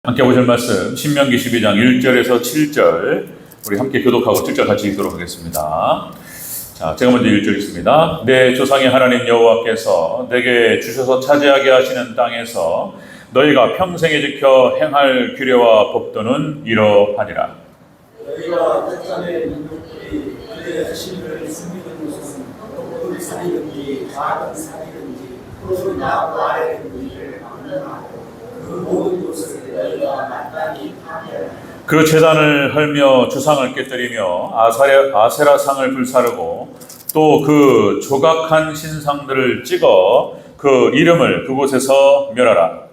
함께 보실 말씀 신명기 12장 1절에서 7절 우리 함께 교독하고 7절 같이 읽도록 하겠습니다. 자, 제가 먼저 1절 읽습니다. 내 조상의 하나님 여호와께서 내게 주셔서 차지하게 하시는 땅에서 너희가 평생에 지켜 행할 규례와 법도는 이러하니라. 너희가 뜻전에 민족들이 그의 하심을 숨기는 곳은 큰 산이든지 작은 산이든지 푸른 나무 아래든지를 막론하고 그 모든 곳을 너희가 마땅히 파멸하라. 그 제단을 헐며 주상을 깨뜨리며 아세라상을 불사르고 또 그 조각한 신상들을 찍어 그 이름을 그곳에서 멸하라.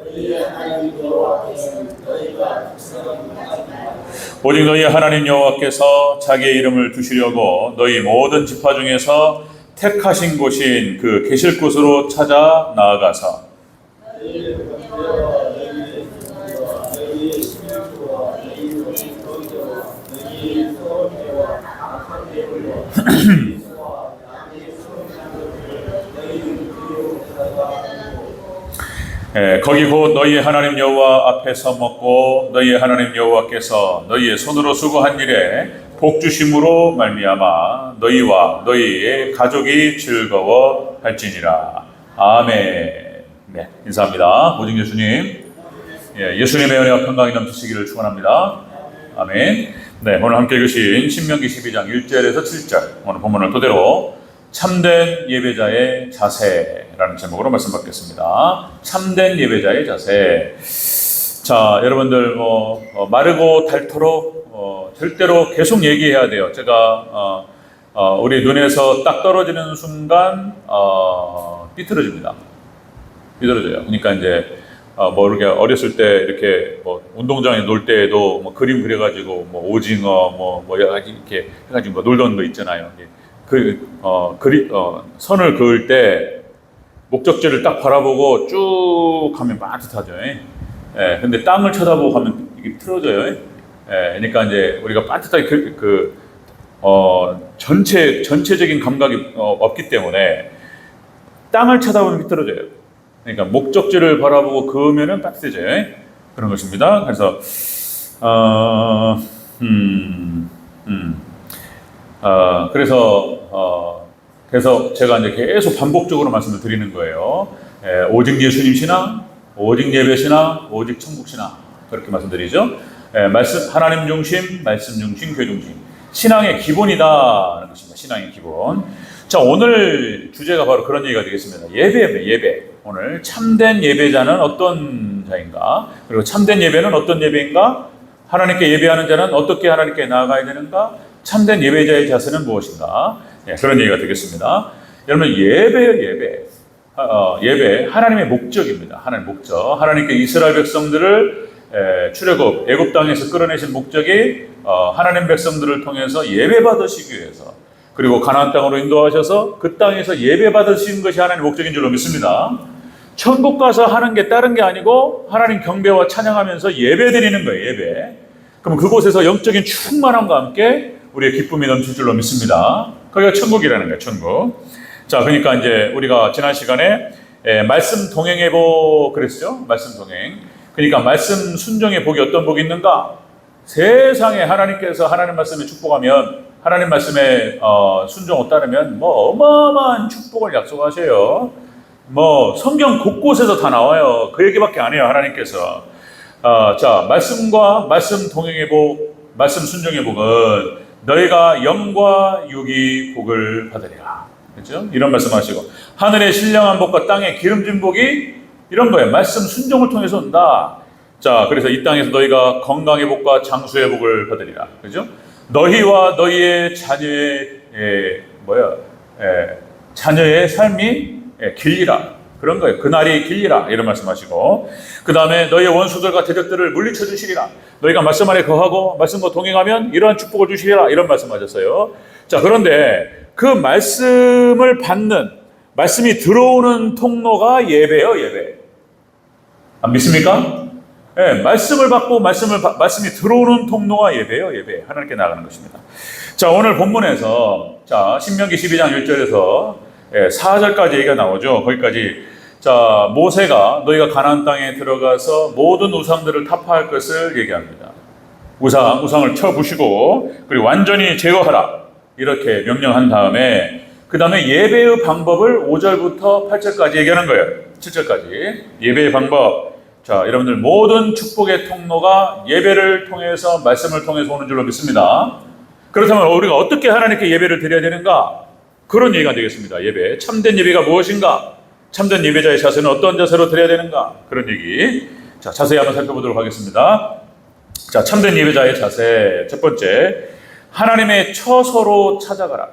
너희의 하나님 여호와께서는 너희가 백성을 하지 말라. 오직 너희 하나님 여호와께서 자기의 이름을 두시려고 너희 모든 지파 중에서 택하신 곳인 그 계실 곳으로 찾아 나아가서 너희의 법궤와 너희의 분노와 너희의 심령과 너희의 거기와 너희의 소원죄와 악한 죄물과 소와 남의 수험상들을 너희는 그리로 가져가고 거기 곧 너희의 하나님 여호와 앞에서 먹고 너희의 하나님 여호와께서 너희의 손으로 수고한 일에 복 주심으로 말미암아 너희와 너희의 가족이 즐거워할지니라. 아멘. 네, 인사합니다. 오직 예수님. 예수님의 은혜와 평강이 넘치시기를 축원합니다. 아멘. 네, 오늘 함께 읽으신 신명기 12장 1절에서 7절 오늘 본문을 토대로 참된 예배자의 자세라는 제목으로 말씀 받겠습니다. 참된 예배자의 자세. 자, 여러분들 마르고 닳도록 절대로 계속 얘기해야 돼요. 제가 우리 눈에서 딱 떨어지는 순간 삐뚤어집니다. 삐뚤어져요. 그러니까 이제 이렇게 어렸을 때 이렇게 운동장에 놀 때에도 그림 그려가지고 오징어 여러 가지 이렇게 해가지고 놀던 거 있잖아요. 선을 그을 때 목적지를 딱 바라보고 쭉 가면 빠듯하죠. 근데 땅을 쳐다보고 가면 이게 틀어져요. 그러니까 이제 우리가 빠듯하게 전체적인 감각이 없기 때문에 땅을 쳐다보면 비틀어져요. 그러니까 목적지를 바라보고 그으면은 빠듯해져요. 그런 것입니다. 그래서 그래서 제가 이제 계속 반복적으로 말씀을 드리는 거예요. 오직 예수님 신앙, 오직 예배 신앙, 오직 천국 신앙 그렇게 말씀드리죠. 말씀 하나님 중심, 말씀 중심, 교회 중심. 신앙의 기본이다라는 것입니다. 신앙의 기본. 자, 오늘 주제가 바로 그런 얘기가 되겠습니다. 예배. 오늘 참된 예배자는 어떤 자인가? 그리고 참된 예배는 어떤 예배인가? 하나님께 예배하는 자는 어떻게 하나님께 나아가야 되는가? 참된 예배자의 자세는 무엇인가? 그런 얘기가 되겠습니다. 여러분, 예배 하나님의 목적입니다. 하나님의 목적. 하나님께 이스라엘 백성들을 출애굽 애굽 땅에서 끌어내신 목적이 하나님 백성들을 통해서 예배 받으시기 위해서, 그리고 가나안 땅으로 인도하셔서 그 땅에서 예배 받으신 것이 하나님의 목적인 줄로 믿습니다. 천국 가서 하는 게 다른 게 아니고 하나님 경배와 찬양하면서 예배 드리는 거예요. 예배. 그럼 그곳에서 영적인 충만함과 함께 우리의 기쁨이 넘칠 줄로 믿습니다. 거기가 천국이라는 거예요. 천국. 자, 그러니까 이제 우리가 지난 시간에 말씀 동행의 복 그랬죠. 말씀 동행. 그러니까 말씀 순종의 복이 어떤 복이 있는가? 세상에 하나님께서 하나님 말씀에 축복하면, 하나님 말씀에 순종을 따르면 어마어마한 축복을 약속하셔요. 성경 곳곳에서 다 나와요. 그 얘기밖에 안 해요. 하나님께서. 자, 말씀과 말씀 동행의 복, 말씀 순종의 복은 너희가 영과 육이 복을 받으리라. 그렇죠? 이런 말씀하시고, 하늘의 신령한 복과 땅의 기름진 복이 이런 거예요. 말씀 순종을 통해서 온다. 자, 그래서 이 땅에서 너희가 건강의 복과 장수의 복을 받으리라. 그죠? 너희와 너희의 자녀의 삶이 길리라. 그런 거예요. 그날이 길리라. 이런 말씀하시고, 그 다음에 너희의 원수들과 대적들을 물리쳐 주시리라. 너희가 말씀 안에 거하고 말씀과 동행하면 이러한 축복을 주시리라. 이런 말씀하셨어요. 자, 그런데 그 말씀을 받는, 말씀이 들어오는 통로가 예배예요. 예배. 안 믿습니까? 말씀을 받고 말씀이 들어오는 통로가 예배예요. 예배. 하나님께 나가는 것입니다. 자, 오늘 본문에서 신명기 12장 1절에서 4절까지 얘기가 나오죠. 거기까지 자, 모세가 너희가 가나안 땅에 들어가서 모든 우상들을 타파할 것을 얘기합니다. 우상을 쳐부시고 그리고 완전히 제거하라 이렇게 명령한 다음에 그 다음에 예배의 방법을 5절부터 8절까지 얘기하는 거예요. 7절까지 예배의 방법. 자, 여러분들 모든 축복의 통로가 예배를 통해서 말씀을 통해서 오는 줄로 믿습니다. 그렇다면 우리가 어떻게 하나님께 예배를 드려야 되는가? 그런 얘기가 되겠습니다. 예배. 참된 예배가 무엇인가? 참된 예배자의 자세는 어떤 자세로 드려야 되는가? 그런 얘기. 자, 자세히 한번 살펴보도록 하겠습니다. 자, 참된 예배자의 자세. 첫 번째, 하나님의 처소로 찾아가라.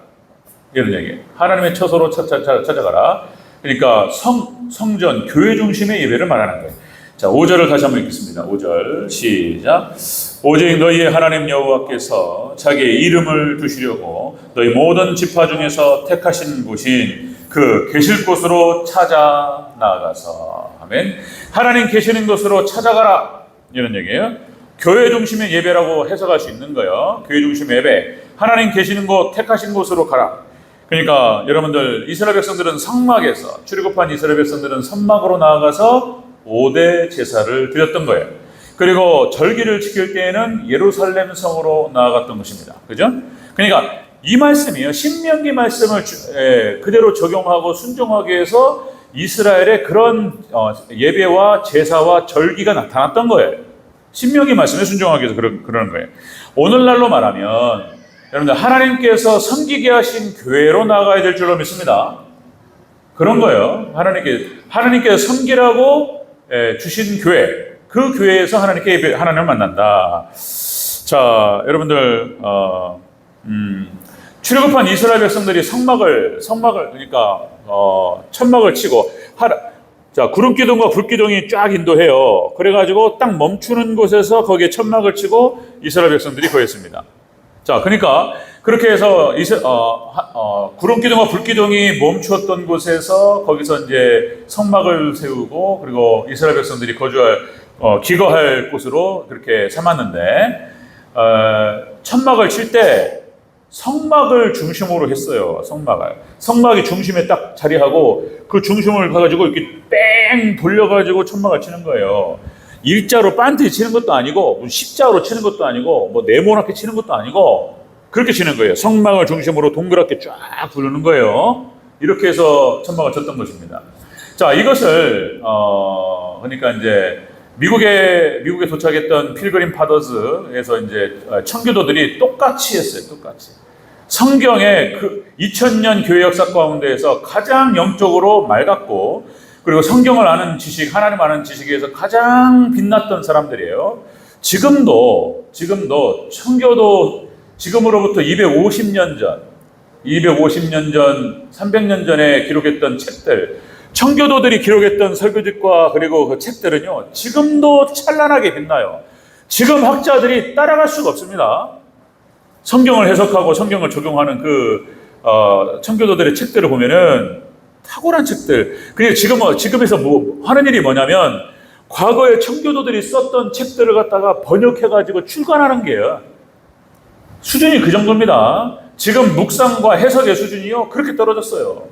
이런 얘기. 하나님의 처소로 찾아가라. 그러니까 성전, 교회 중심의 예배를 말하는 거예요. 자, 5절을 다시 한번 읽겠습니다. 5절 시작. 오직 너희의 하나님 여호와께서 자기의 이름을 두시려고 너희 모든 지파 중에서 택하신 곳인 그 계실 곳으로 찾아 나아가서. 아멘. 하나님 계시는 곳으로 찾아가라. 이런 얘기예요. 교회 중심의 예배라고 해석할 수 있는 거예요. 교회 중심의 예배. 하나님 계시는 곳, 택하신 곳으로 가라. 그러니까 여러분들 이스라엘 백성들은 성막에서 출애굽한 이스라엘 백성들은 성막으로 나아가서 5대 제사를 드렸던 거예요. 그리고 절기를 지킬 때에는 예루살렘 성으로 나아갔던 것입니다. 그죠? 그러니까 이 말씀이요. 신명기 말씀을 그대로 적용하고 순종하기 위해서 이스라엘의 그런 예배와 제사와 절기가 나타났던 거예요. 신명기 말씀에 순종하기 위해서 그러는 거예요. 오늘날로 말하면 여러분들 하나님께서 섬기게 하신 교회로 나가야 될 줄로 믿습니다. 그런 거예요. 하나님께서 섬기라고 주신 교회, 그 교회에서 하나님을 만난다. 자, 여러분들 출애굽한 이스라엘 백성들이 성막을 그러니까 천막을 치고 자, 구름기둥과 불기둥이 쫙 인도해요. 그래가지고 딱 멈추는 곳에서 거기에 천막을 치고 이스라엘 백성들이 거했습니다. 자, 그러니까 그렇게 해서 구름기둥과 불기둥이 멈추었던 곳에서 거기서 이제 성막을 세우고 그리고 이스라엘 백성들이 기거할 곳으로 그렇게 삼았는데 천막을 칠 때 성막을 중심으로 했어요. 성막이 중심에 딱 자리하고 그 중심을 가가지고 이렇게 뺑 돌려가지고 천막을 치는 거예요. 일자로 반듯이 치는 것도 아니고 십자로 치는 것도 아니고 뭐 네모나게 치는 것도 아니고 그렇게 치는 거예요. 성막을 중심으로 동그랗게 쫙 두르는 거예요. 이렇게 해서 천막을 쳤던 것입니다. 자, 이것을 그러니까 이제 미국에 도착했던 필그림 파더즈에서 이제 청교도들이 똑같이 했어요. 똑같이. 성경의 그 2000년 교회 역사 가운데에서 가장 영적으로 맑았고 그리고 성경을 아는 지식, 하나님 아는 지식에서 가장 빛났던 사람들이에요. 지금도 청교도 지금으로부터 250년 전, 300년 전에 기록했던 책들, 청교도들이 기록했던 설교집과 그리고 그 책들은요, 지금도 찬란하게 빛나요. 지금 학자들이 따라갈 수가 없습니다. 성경을 해석하고 성경을 적용하는 청교도들의 책들을 보면은 탁월한 책들. 그냥 지금에서 하는 일이 뭐냐면 과거에 청교도들이 썼던 책들을 갖다가 번역해가지고 출간하는 게요. 수준이 그 정도입니다. 지금 묵상과 해석의 수준이요. 그렇게 떨어졌어요.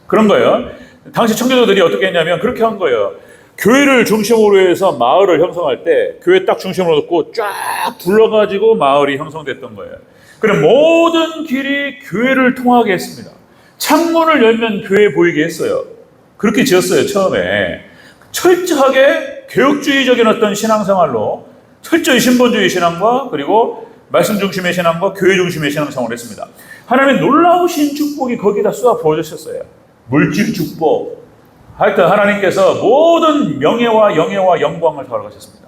그런 거예요. 당시 청교도들이 어떻게 했냐면 그렇게 한 거예요. 교회를 중심으로 해서 마을을 형성할 때 교회 딱 중심으로 놓고 쫙 둘러가지고 마을이 형성됐던 거예요. 그럼 모든 길이 교회를 통하게 했습니다. 창문을 열면 교회 보이게 했어요. 그렇게 지었어요, 처음에. 철저하게 개혁주의적인 어떤 신앙생활로 철저히 신본주의 신앙과 그리고 말씀 중심의 신앙과 교회 중심의 신앙생활을 했습니다. 하나님의 놀라우신 축복이 거기다 쏟아 부어주셨어요. 물질 축복. 하여튼 하나님께서 모든 명예와 영예와 영광을 다 허락하셨습니다.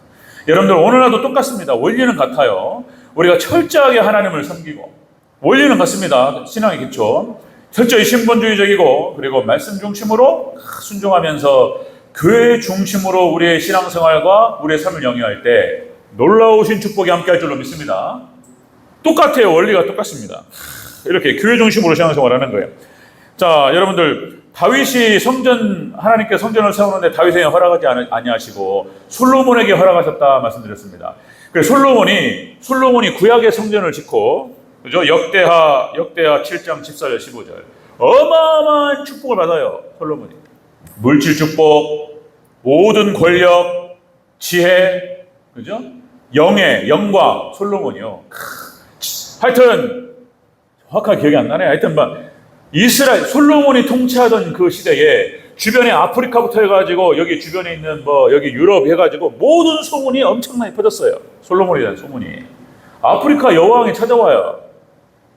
여러분들 오늘날도 똑같습니다. 원리는 같아요. 우리가 철저하게 하나님을 섬기고 원리는 같습니다. 신앙의 기초. 철저히 신본주의적이고 그리고 말씀 중심으로 순종하면서 교회 중심으로 우리의 신앙생활과 우리의 삶을 영위할 때 놀라우신 축복이 함께할 줄로 믿습니다. 똑같아요. 원리가 똑같습니다. 이렇게 교회 중심으로 신앙생활하는 거예요. 자, 여러분들 다윗이 하나님께 성전을 세우는데 다윗에게 허락하지 아니하시고 솔로몬에게 허락하셨다 말씀드렸습니다. 그래서 솔로몬이 구약의 성전을 짓고 그죠? 역대하 7장 14절 15절 어마어마한 축복을 받아요. 솔로몬이 물질 축복, 모든 권력, 지혜, 그죠? 영예, 영광, 솔로몬이요. 하여튼 정확하게 기억이 안 나네. 하여튼 이스라엘 솔로몬이 통치하던 그 시대에 주변에 아프리카부터 해가지고 여기 주변에 있는 여기 유럽 해가지고 모든 소문이 엄청나게 퍼졌어요. 솔로몬에 대한 소문이. 아프리카 여왕이 찾아와요.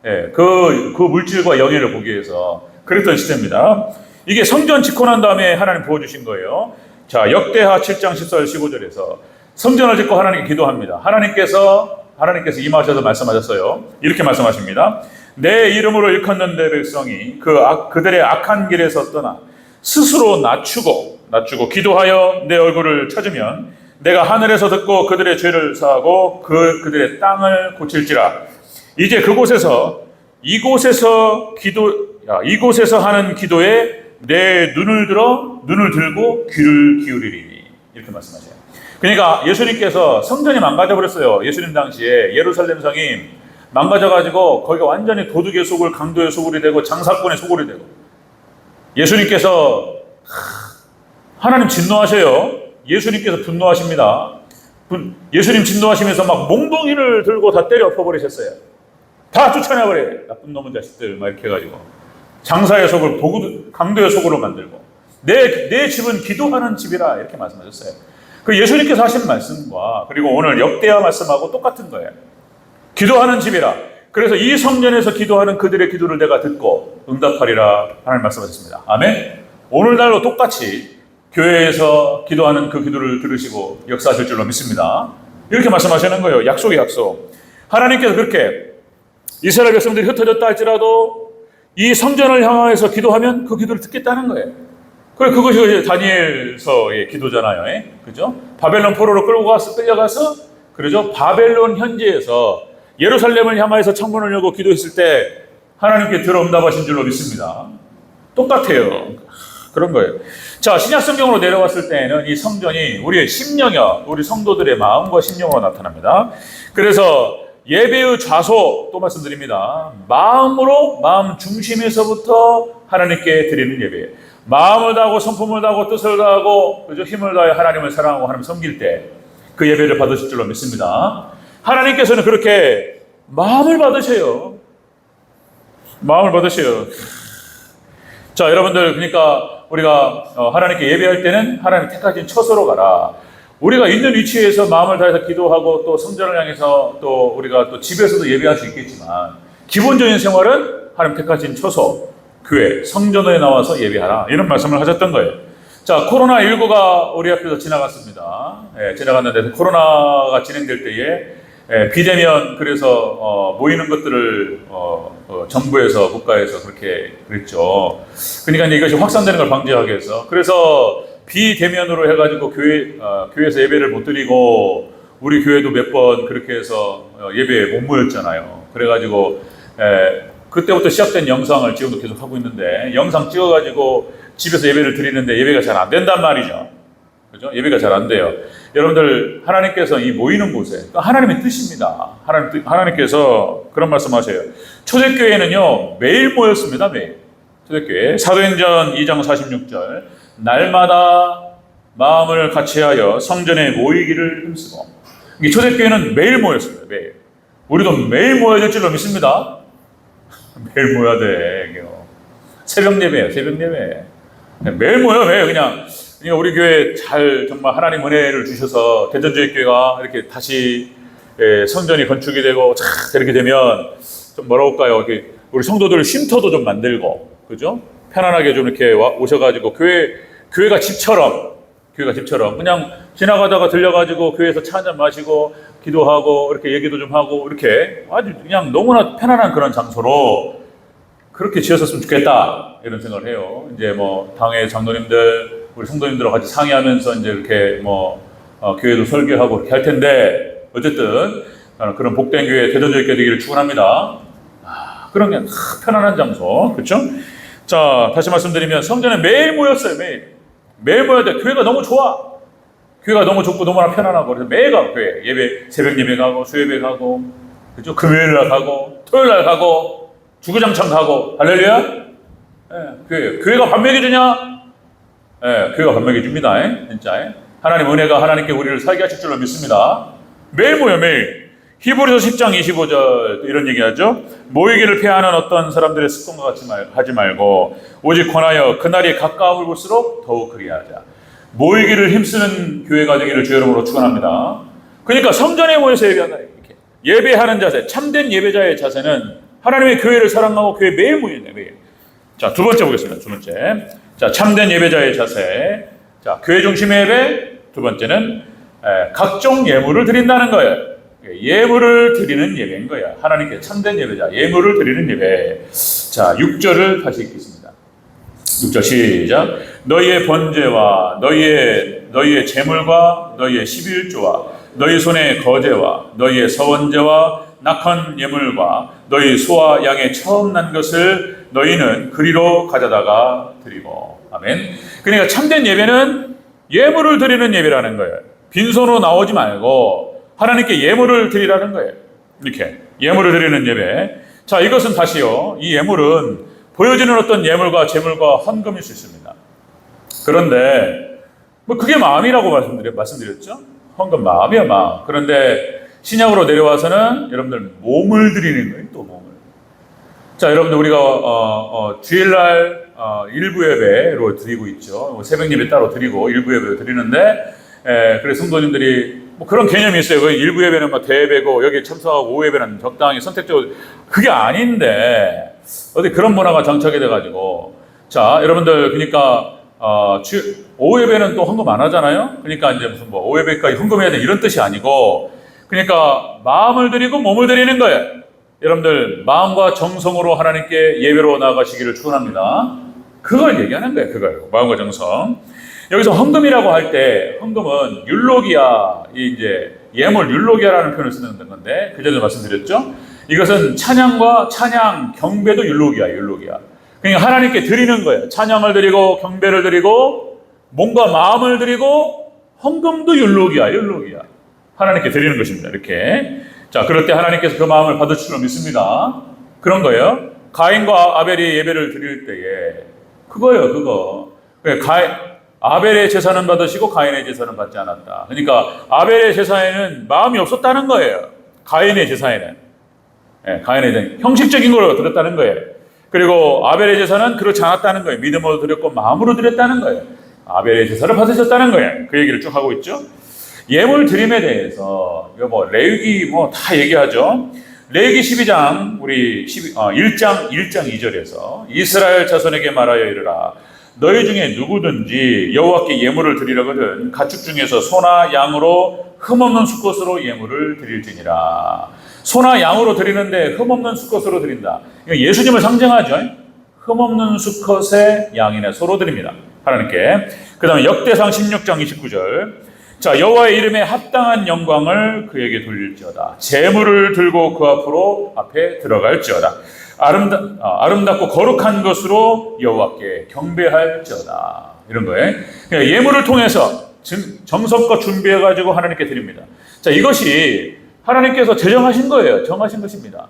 예, 그 물질과 영예를 보기 위해서 그랬던 시대입니다. 이게 성전 짓고 난 다음에 하나님 부어주신 거예요. 자, 역대하 7장 14절 15절에서 성전을 짓고 하나님께 기도합니다. 하나님께서 임하셔서 말씀하셨어요. 이렇게 말씀하십니다. 내 이름으로 일컫는 내 백성이 그들의 악한 길에서 떠나 스스로 낮추고 기도하여 내 얼굴을 찾으면 내가 하늘에서 듣고 그들의 죄를 사하고 그들의 땅을 고칠지라. 이제 이곳에서 하는 기도에 내 눈을 들고 귀를 기울이리니. 이렇게 말씀하세요. 그러니까 예수님께서 성전이 망가져버렸어요. 예수님 당시에 예루살렘 성이 망가져가지고 거기가 완전히 도둑의 소굴, 강도의 소굴이 되고 장사꾼의 소굴이 되고, 예수님께서 하나님 진노하셔요. 예수님께서 분노하십니다. 예수님 진노하시면서 막 몽둥이를 들고 다 때려 엎어버리셨어요. 다 쫓아내버려요. 나쁜 놈의 자식들 막 이렇게 해가지고 장사의 속을 강도의 속으로 만들고, 내 집은 기도하는 집이라 이렇게 말씀하셨어요. 그 예수님께서 하신 말씀과 그리고 오늘 역대하 말씀하고 똑같은 거예요. 기도하는 집이라. 그래서 이 성전에서 기도하는 그들의 기도를 내가 듣고 응답하리라 하나님 말씀하셨습니다. 아멘. 오늘날로 똑같이 교회에서 기도하는 그 기도를 들으시고 역사하실 줄로 믿습니다. 이렇게 말씀하시는 거예요. 약속의 약속. 하나님께서 그렇게 이스라엘 백성들이 흩어졌다 할지라도 이 성전을 향해서 기도하면 그 기도를 듣겠다는 거예요. 그것이 다니엘서의 기도잖아요. 그죠? 바벨론 포로로 끌려가서, 그러죠? 바벨론 현지에서 예루살렘을 향하여서 창문을 열고 기도했을 때 하나님께 들어응답하신 줄로 믿습니다. 똑같아요. 그런 거예요. 자, 신약 성경으로 내려왔을 때에는 이 성전이 우리의 심령이요, 우리 성도들의 마음과 심령으로 나타납니다. 그래서 예배의 좌소, 또 말씀드립니다. 마음 중심에서부터 하나님께 드리는 예배. 마음을 다하고 성품을 다하고 뜻을 다하고, 그죠? 힘을 다해 하나님을 사랑하고 하나님을 섬길 때 그 예배를 받으실 줄로 믿습니다. 하나님께서는 그렇게 마음을 받으셔요. 자, 여러분들, 그러니까 우리가 하나님께 예배할 때는 하나님 택하신 처소로 가라. 우리가 있는 위치에서 마음을 다해서 기도하고 또 성전을 향해서 또 우리가 또 집에서도 예배할 수 있겠지만, 기본적인 생활은 하나님 택하신 처소, 교회, 성전에 나와서 예배하라. 이런 말씀을 하셨던 거예요. 자, 코로나19가 우리 앞에서 지나갔습니다. 지나갔는데 코로나가 진행될 때에 비대면, 그래서 모이는 것들을 정부에서, 국가에서 그렇게 그랬죠. 그러니까 이것이 확산되는 걸 방지하기 위해서. 그래서 비대면으로 해가지고 교회에서 예배를 못 드리고, 우리 교회도 몇 번 그렇게 해서 예배에 못 모였잖아요. 그래가지고 그때부터 시작된 영상을 지금도 계속 하고 있는데, 영상 찍어가지고 집에서 예배를 드리는데 예배가 잘 안 된단 말이죠. 그죠? 예배가 잘 안 돼요. 여러분들, 하나님께서 이 모이는 곳에, 하나님의 뜻입니다. 하나님께서 그런 말씀하셔요. 초대교회는요, 매일 모였습니다. 매일. 초대교회. 사도행전 2장 46절. 날마다 마음을 같이하여 성전에 모이기를 힘쓰고. 이 초대교회는 매일 모였습니다. 매일. 우리도 매일 모여야 될 줄로 믿습니다. 매일 모여야 돼. 새벽 예배예요. 새벽 예배. 매일 모여. 매일 그냥 우리 교회 정말 하나님 은혜를 주셔서 대전주일교회가 이렇게 다시 성전이 건축이 되고 이렇게 되면 좀 뭐라고 할까요? 이렇게 우리 성도들 쉼터도 좀 만들고, 그죠? 편안하게 좀 이렇게 오셔가지고 교회가 집처럼 그냥 지나가다가 들려가지고 교회에서 차 한잔 마시고 기도하고 이렇게 얘기도 좀 하고 이렇게 아주 그냥 너무나 편안한 그런 장소로 그렇게 지었었으면 좋겠다, 이런 생각을 해요. 이제 당회 장로님들, 우리 성도님들과 같이 상의하면서 이제 이렇게 교회도 설교하고 이렇게 할 텐데, 어쨌든 그런 복된 교회, 대전주일교회 되기를 축원합니다. 그런 게 편안한 장소, 그렇죠? 자, 다시 말씀드리면 성전에 매일 모였어요. 매일 모여야 돼. 교회가 너무 좋아. 교회가 너무 좋고 너무나 편안하고, 그래서 매일 가고, 교회 예배, 새벽 예배 가고, 수예배 가고, 그렇죠? 금요일 날 가고, 토요일 날 가고, 주구장창 가고. 할렐루야. 교회가 밥 먹여주냐? 교회가 건너게 줍니다. 진짜. 하나님 은혜가 하나님께 우리를 살게 하실 줄로 믿습니다. 매일 모여, 매일. 히브리서 10장 25절 이런 얘기하죠. 모이기를 피하는 어떤 사람들의 습관과 같이 하지 말고 오직 권하여 그날이 가까움을 볼수록 더욱 그리하자. 모이기를 힘쓰는 교회가 되기를 주 이름으로 축원합니다. 그러니까 성전에 모여서 예배한다. 이렇게 예배하는 자세, 참된 예배자의 자세는 하나님의 교회를 사랑하고 교회 매일 모이는 매일. 자, 두 번째 보겠습니다. 두 번째. 자, 참된 예배자의 자세. 자, 교회 중심의 예배. 두 번째는 각종 예물을 드린다는 거예요. 예물을 드리는 예배인 거야. 하나님께 참된 예배자, 예물을 드리는 예배. 자, 6절을 다시 읽겠습니다. 6절 시작. 너희의 번제와 너희의 제물과 너희의 11조와 너희 손의 거제와 너희의 서원제와 낙헌 예물과 너희 소와 양의 처음 난 것을 너희는 그리로 가져다가 드리고. 아멘. 그러니까 참된 예배는 예물을 드리는 예배라는 거예요. 빈손으로 나오지 말고 하나님께 예물을 드리라는 거예요. 이렇게 예물을 드리는 예배. 자, 이것은 다시요. 이 예물은 보여지는 어떤 예물과 제물과 헌금일 수 있습니다. 그런데 뭐 그게 마음이라고 말씀드렸죠. 헌금 마음이야, 마음. 그런데 신약으로 내려와서는 여러분들 몸을 드리는 거예요. 또 몸을. 자, 여러분들 우리가 주일날 일부 예배로 드리고 있죠. 새벽 예배 따로 드리고 일부 예배로 드리는데 그래서 성도님들이 뭐 그런 개념이 있어요. 그 일부 예배는 뭐 대예배고 여기 참석하고 오후 예배는 적당히 선택적으로 그게 아닌데 어디 그런 문화가 정착이 돼가지고 자 여러분들 그러니까 오후 예배는 또 헌금 안 하잖아요. 그러니까 이제 무슨 뭐 오후 예배까지 헌금해야 돼 이런 뜻이 아니고 그러니까 마음을 드리고 몸을 드리는 거예요. 여러분들 마음과 정성으로 하나님께 예배로 나아가시기를 축원합니다. 그걸 얘기하는 거예요. 그걸 마음과 정성. 여기서 헌금이라고 할 때 헌금은 율로기아 이제 예물 율로기아라는 표현을 쓰는 건데 그 전에 말씀드렸죠. 이것은 찬양과 찬양 경배도 율로기아. 그러니까 하나님께 드리는 거예요. 찬양을 드리고 경배를 드리고 몸과 마음을 드리고 헌금도 율로기아. 하나님께 드리는 것입니다. 이렇게. 자, 그럴 때 하나님께서 그 마음을 받으실 줄 믿습니다. 그런 거예요. 가인과 아벨이 예배를 드릴 때에 그거예요. 그거. 아벨의 제사는 받으시고 가인의 제사는 받지 않았다. 그러니까 아벨의 제사에는 마음이 없었다는 거예요. 가인의 제사에는. 형식적인 걸 드렸다는 거예요. 그리고 아벨의 제사는 그렇지 않았다는 거예요. 믿음으로 드렸고 마음으로 드렸다는 거예요. 아벨의 제사를 받으셨다는 거예요. 그 얘기를 쭉 하고 있죠. 예물 드림에 대해서 레위기 다 얘기하죠. 레위기 12장 우리 1장 2절에서 이스라엘 자손에게 말하여 이르라. 너희 중에 누구든지 여호와께 예물을 드리려거든 가축 중에서 소나 양으로 흠없는 수컷으로 예물을 드릴지니라. 소나 양으로 드리는데 흠없는 수컷으로 드린다. 이거 예수님을 상징하죠. 흠없는 수컷의 양이나 소로 드립니다. 하나님께. 그 다음에 역대상 16장 29절. 자, 여호와의 이름에 합당한 영광을 그에게 돌릴지어다. 제물을 들고 그 앞에 들어갈지어다. 아름답고 거룩한 것으로 여호와께 경배할지어다. 이런 거예요. 그러니까 예물을 통해서 정성껏 준비해가지고 하나님께 드립니다. 자, 이것이 하나님께서 제정하신 거예요. 정하신 것입니다.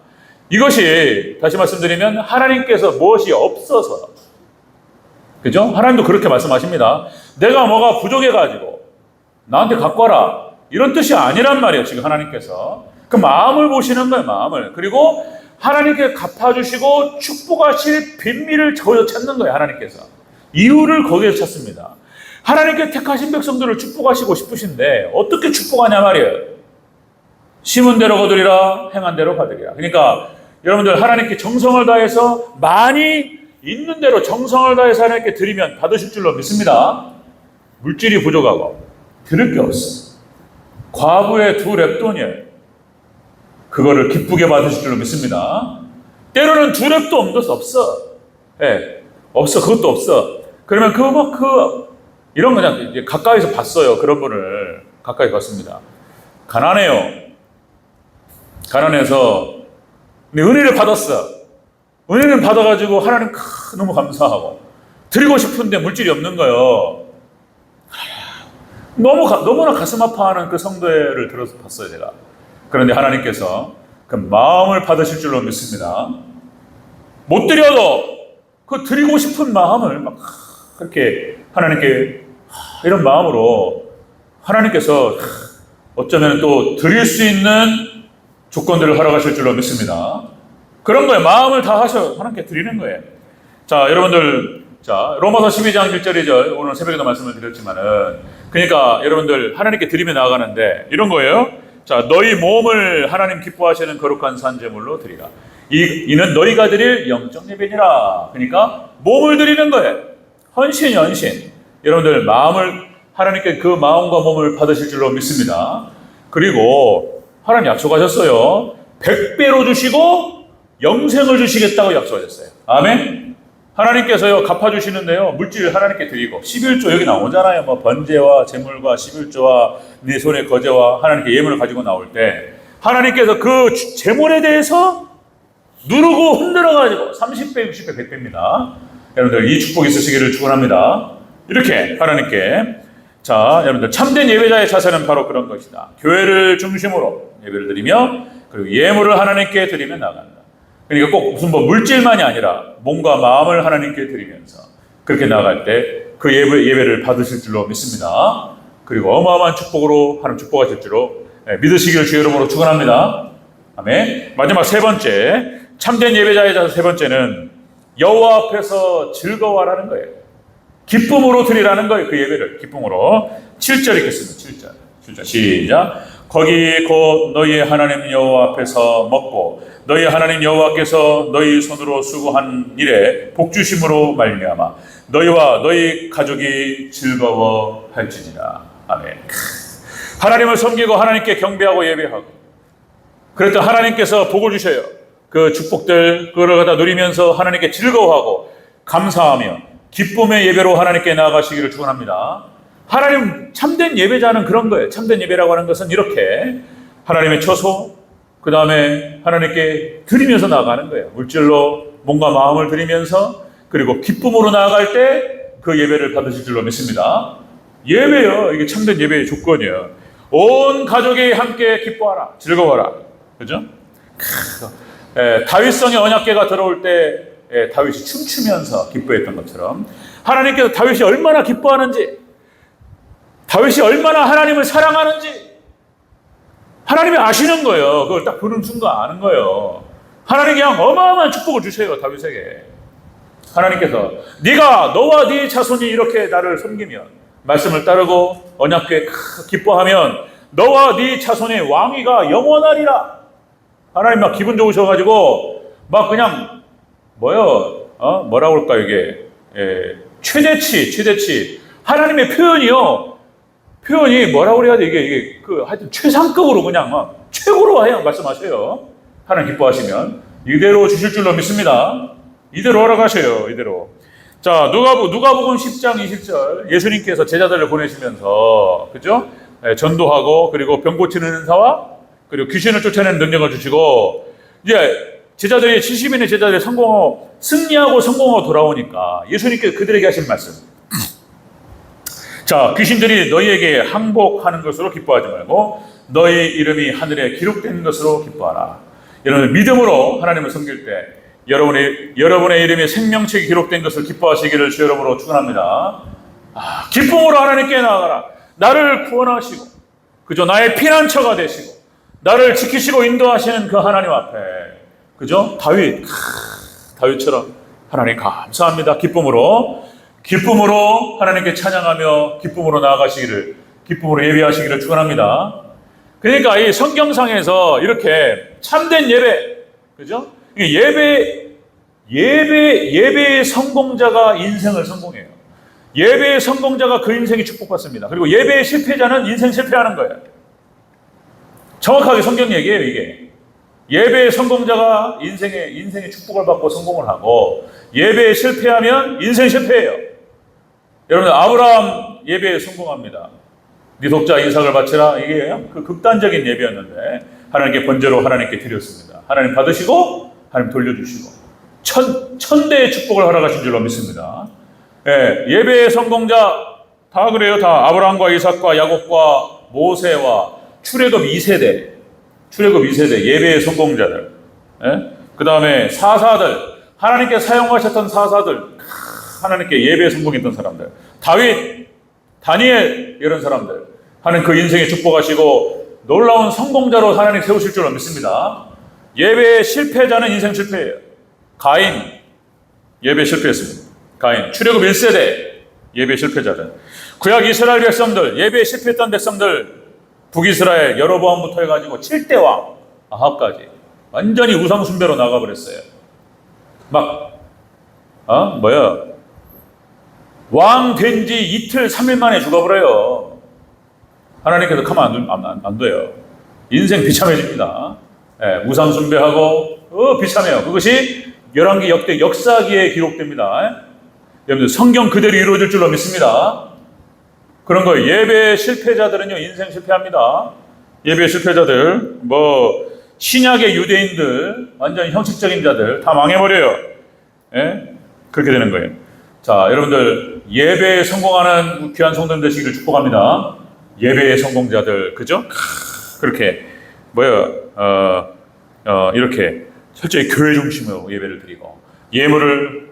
이것이 다시 말씀드리면 하나님께서 무엇이 없어서 그죠? 하나님도 그렇게 말씀하십니다. 내가 뭐가 부족해가지고 나한테 갖고 와라. 이런 뜻이 아니란 말이에요. 지금 하나님께서. 그 마음을 보시는 거예요. 마음을. 그리고 하나님께 갚아주시고 축복하실 빈미를 거기서 찾는 거예요. 하나님께서. 이유를 거기에서 찾습니다. 하나님께 택하신 백성들을 축복하시고 싶으신데 어떻게 축복하냐 말이에요. 심은 대로 거두리라 행한 대로 받으리라. 그러니까 여러분들 하나님께 정성을 다해서 많이 있는 대로 정성을 다해서 하나님께 드리면 받으실 줄로 믿습니다. 물질이 부족하고 드릴 게 없어. 과부의 2렙돈이에요. 그거를 기쁘게 받으실 줄로 믿습니다. 때로는 2렙도 없어. 없어. 그것도 없어. 그러면 이런 거 그냥 이제 가까이서 봤어요. 그런 분을 가까이 봤습니다. 가난해요. 가난해서 근데 은혜를 받았어. 은혜를 받아가지고 하나님 너무 감사하고 드리고 싶은데 물질이 없는 거예요. 너무나 가슴 아파하는 그 성도를 들어서 봤어요, 제가. 그런데 하나님께서 그 마음을 받으실 줄로 믿습니다. 못 드려도 그 드리고 싶은 마음을 막 그렇게 하나님께 이런 마음으로 하나님께서 어쩌면 또 드릴 수 있는 조건들을 허락하실 줄로 믿습니다. 그런 거예요. 마음을 다하셔 하나님께 드리는 거예요. 자, 여러분들, 자, 로마서 12장 1절 2절 오늘 새벽에도 말씀을 드렸지만은, 그러니까 여러분들 하나님께 드리며 나아가는데 이런 거예요. 자, 너희 몸을 하나님 기뻐하시는 거룩한 산제물로 드리라. 이는 너희가 드릴 영적 예배니라. 그러니까 몸을 드리는 거예요. 헌신. 여러분들 마음을 하나님께 그 마음과 몸을 받으실 줄로 믿습니다. 그리고 하나님 약속하셨어요. 100배로 주시고 영생을 주시겠다고 약속하셨어요. 아멘. 하나님께서요 갚아주시는데요, 물질 하나님께 드리고 11조 여기 나오잖아요. 뭐 번제와 제물과 11조와 네 손의 거제와 하나님께 예물을 가지고 나올 때 하나님께서 그 제물에 대해서 누르고 흔들어가지고 30배, 60배, 100배입니다. 여러분들 이 축복이 있으시기를 축원합니다. 이렇게 하나님께, 자, 여러분들 참된 예배자의 자세는 바로 그런 것이다. 교회를 중심으로 예배를 드리며 그리고 예물을 하나님께 드리며 나간다. 그러니까 꼭 무슨 뭐 물질만이 아니라 몸과 마음을 하나님께 드리면서 그렇게 나아갈 때 그 예배를 받으실 줄로 믿습니다. 그리고 어마어마한 축복으로 하나님 축복하실 줄로 믿으시기를 주의 이름으로 축원합니다. 아멘. 마지막 세 번째, 참된 예배자의 자세 세 번째는 여호와 앞에서 즐거워하라는 거예요. 기쁨으로 드리라는 거예요. 그 예배를 기쁨으로. 7절 읽겠습니다. 7절 시작. 거기 곧 너희의 하나님 여호와 앞에서 먹고 너희 하나님 여호와께서 너희 손으로 수고한 일에 복주심으로 말미암아 너희와 너희 가족이 즐거워할지니라. 아멘. 하나님을 섬기고 하나님께 경배하고 예배하고 그랬더니 하나님께서 복을 주셔요. 그 축복들 그걸 갖다 누리면서 하나님께 즐거워하고 감사하며 기쁨의 예배로 하나님께 나아가시기를 축원합니다. 하나님 참된 예배자는 그런 거예요. 참된 예배라고 하는 것은 이렇게 하나님의 처소, 그 다음에 하나님께 드리면서 나아가는 거예요. 물질로 몸과 마음을 드리면서 그리고 기쁨으로 나아갈 때 그 예배를 받으실 줄로 믿습니다. 예배요. 이게 참된 예배의 조건이에요. 온 가족이 함께 기뻐하라, 즐거워하라. 그죠? 다윗성의 언약궤가 들어올 때 다윗이 춤추면서 기뻐했던 것처럼 하나님께서 다윗이 얼마나 기뻐하는지, 다윗이 얼마나 하나님을 사랑하는지 하나님이 아시는 거예요. 그걸 딱 보는 순간 아는 거예요. 하나님이 그냥 어마어마한 축복을 주세요. 다윗에게. 하나님께서 네가 너와 네 자손이 이렇게 나를 섬기면, 말씀을 따르고 언약궤 기뻐하면 너와 네 자손의 왕위가 영원하리라. 하나님 막 기분 좋으셔가지고 막 그냥 뭐라고 할까 이게 최대치 하나님의 표현이 뭐라고 그래야 돼 이게 하여튼 최상급으로 그냥 막 최고로 하여 말씀하셔요. 하나님 기뻐하시면 이대로 주실 줄로 믿습니다. 이대로 허락하셔요. 이대로. 자, 누가복음 10장 20절 예수님께서 제자들을 보내시면서 그죠? 전도하고 그리고 병 고치는 은사와 그리고 귀신을 쫓아내는 능력을 주시고 이제 제자들이 70인의 제자들이 승리하고 성공하고 돌아오니까 예수님께서 그들에게 하신 말씀. 자, 귀신들이 너희에게 항복하는 것으로 기뻐하지 말고 너희 이름이 하늘에 기록된 것으로 기뻐하라. 여러분 믿음으로 하나님을 섬길 때 여러분의 이름이 생명책에 기록된 것을 기뻐하시기를 주 여러분으로 축원합니다. 기쁨으로 하나님께 나아가라. 나를 구원하시고 그죠? 나의 피난처가 되시고 나를 지키시고 인도하시는 그 하나님 앞에 그죠? 다윗처럼 하나님 감사합니다. 기쁨으로 하나님께 찬양하며 기쁨으로 나아가시기를, 기쁨으로 예배하시기를 축원합니다. 그러니까 이 성경상에서 이렇게 참된 예배, 그죠? 예배의 성공자가 인생을 성공해요. 예배의 성공자가 그 인생이 축복받습니다. 그리고 예배의 실패자는 인생 실패하는 거예요. 정확하게 성경 얘기예요, 이게. 예배의 성공자가 인생의 축복을 받고 성공을 하고 예배에 실패하면 인생 실패해요. 여러분 아브라함 예배에 성공합니다. 네 독자 이삭을 바치라. 이게 그 극단적인 예배였는데 하나님께 번제로 하나님께 드렸습니다. 하나님 받으시고 하나님 돌려주시고 천대의 축복을 허락하신 줄로 믿습니다. 예배의 성공자 다 그래요. 다 아브라함과 이삭과 야곱과 모세와 출애굽 2세대 예배의 성공자들. 그 다음에 사사들, 하나님께 사용하셨던 사사들, 하나님께 예배에 성공했던 사람들, 다윗, 다니엘 이런 사람들, 하나님 그 인생에 축복하시고 놀라운 성공자로 하나님 세우실 줄로 믿습니다. 예배의 실패자는 인생 실패예요. 가인, 예배 실패했습니다. 가인, 출애굽 1세대 예배 실패자들. 구약 이스라엘 백성들, 예배에 실패했던 백성들, 북이스라엘 여로보암부터 해가지고 7대 왕 아합까지 완전히 우상 숭배로 나가버렸어요. 왕 된 지 이틀 3일 만에 죽어버려요. 하나님께서 가면 안 돼요. 인생 비참해집니다. 우상 숭배하고 비참해요. 그것이 열왕기 역대 역사기에 기록됩니다. 여러분들 성경 그대로 이루어질 줄로 믿습니다. 그런 거예요. 예배 실패자들은요, 인생 실패합니다. 예배 실패자들, 신약의 유대인들, 완전 형식적인 자들 다 망해버려요. 그렇게 되는 거예요. 자, 여러분들 예배에 성공하는 귀한 성도님 되시기를 축복합니다. 예배의 성공자들, 그죠? 그렇게 이렇게 철저히 교회 중심으로 예배를 드리고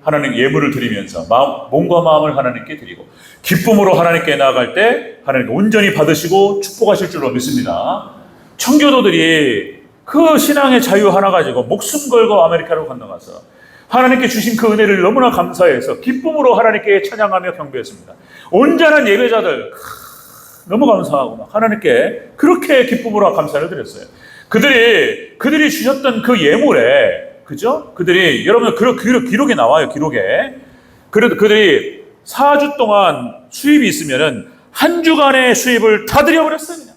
하나님 예물을 드리면서 몸과 마음을 하나님께 드리고 기쁨으로 하나님께 나아갈 때 하나님께 온전히 받으시고 축복하실 줄로 믿습니다. 청교도들이 그 신앙의 자유 하나 가지고 목숨 걸고 아메리카로 건너가서 하나님께 주신 그 은혜를 너무나 감사해서 기쁨으로 하나님께 찬양하며 경배했습니다. 온전한 예배자들 너무 감사하고 하나님께 그렇게 기쁨으로 감사를 드렸어요. 그들이 주셨던 그 예물에, 그죠? 여러분들 기록에 나와요, 기록에. 그래도 그들이 4주 동안 수입이 있으면은 한 주간의 수입을 다 드려버렸어요. 그냥.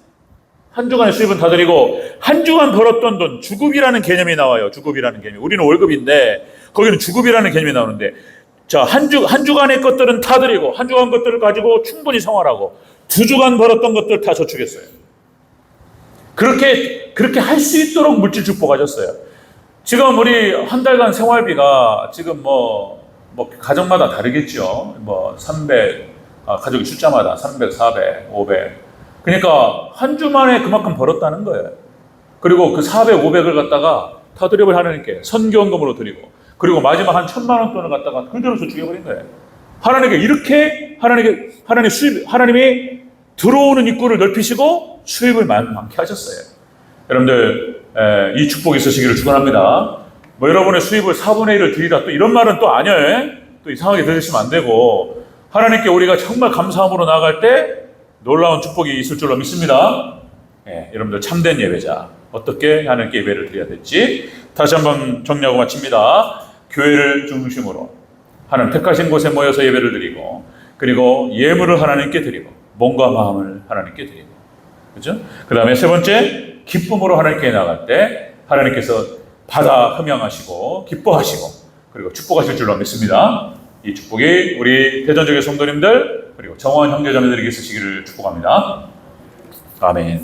한 주간의 수입은 다 드리고, 한 주간 벌었던 돈, 주급이라는 개념이 나와요. 주급이라는 개념이. 우리는 월급인데, 거기는 주급이라는 개념이 나오는데, 자, 한 주간의 것들은 다 드리고, 한 주간 것들을 가지고 충분히 생활하고, 2주간 벌었던 것들 다 저축했어요. 그렇게 할 수 있도록 물질 축복하셨어요. 지금 우리 한 달간 생활비가 지금 가정마다 다르겠죠. 300, 가족의 숫자마다 300, 400, 500. 그러니까 한 주 만에 그만큼 벌었다는 거예요. 그리고 그 400, 500을 갖다가 다 드리고 하나님께 선교원금으로 드리고, 그리고 마지막 한 1,000만 원 돈을 갖다가 그대로 저축해버린 거예요. 하나님께 이렇게 하나님이 들어오는 입구를 넓히시고 수입을 많게 하셨어요. 여러분들 이 축복이 있으시기를 축원합니다. 여러분의 수입을 4분의 1을 드리라 또 이런 말은 또 아니에요. 또 이상하게 들으시면 안 되고 하나님께 우리가 정말 감사함으로 나아갈 때 놀라운 축복이 있을 줄로 믿습니다. 여러분들 참된 예배자 어떻게 하나님께 예배를 드려야 될지 다시 한번 정리하고 마칩니다. 교회를 중심으로 하나님 택하신 곳에 모여서 예배를 드리고 그리고 예물을 하나님께 드리고 몸과 마음을 하나님께 드리고 그렇죠? 그 다음에 세 번째 기쁨으로 하나님께 나갈 때 하나님께서 받아 흠양하시고 기뻐하시고 그리고 축복하실 줄로 믿습니다. 이 축복이 우리 대전적인 성도님들 그리고 정원 형제자매들에게 있으시기를 축복합니다. 아멘.